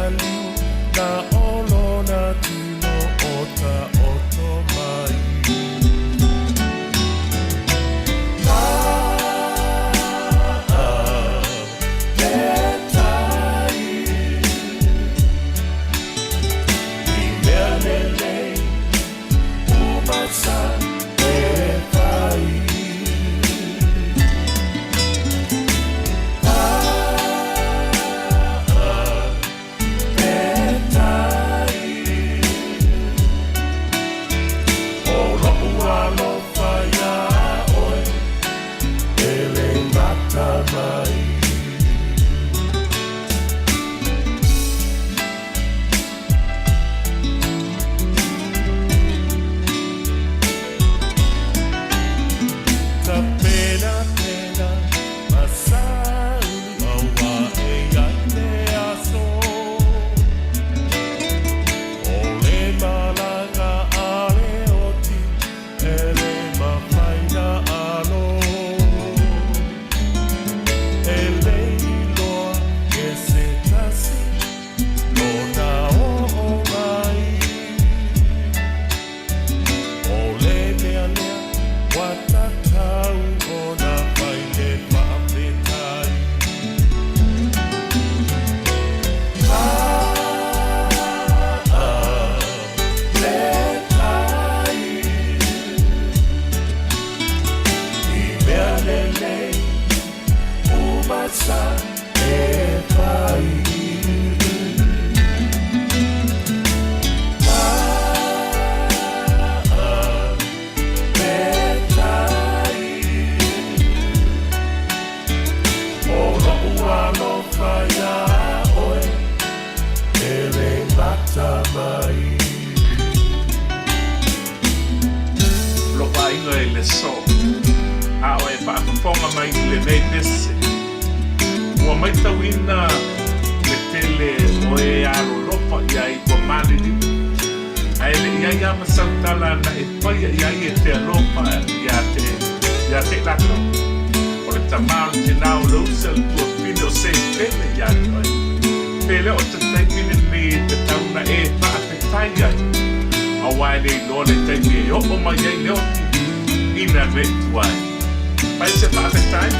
liu na olo na tino o ta oto mai. Faafetai I mea lele umasa e whai. Alofa ia oe, ele mata mai. Ta pena pena, masau aua e ai te aso. Ole malanga ale oti, ele mafaina alo. Ele iloa e se tasi, lona o mai. Ole lea lea, watatau ona faile faafetai. Faafetai I mea lele umasa e whai. Faafetai O lo'u alofa ia oe, ele mata mai. Lopa inga e le so. A oe whaafafonga mai I le nei nese. Ua mai tauina le tele oe aro lopa ia I kua malili. A ele ia ia masautala na e paia ia I e te alofa ia te laka. O le tamau te nao lausa le tua pino se pele ia oe. Pele o te taipine ni te tauna e Faafetai ai. A wai nei loa le taimi e opo mai ai leoti. Ina me tuai. Pai se Faafetai.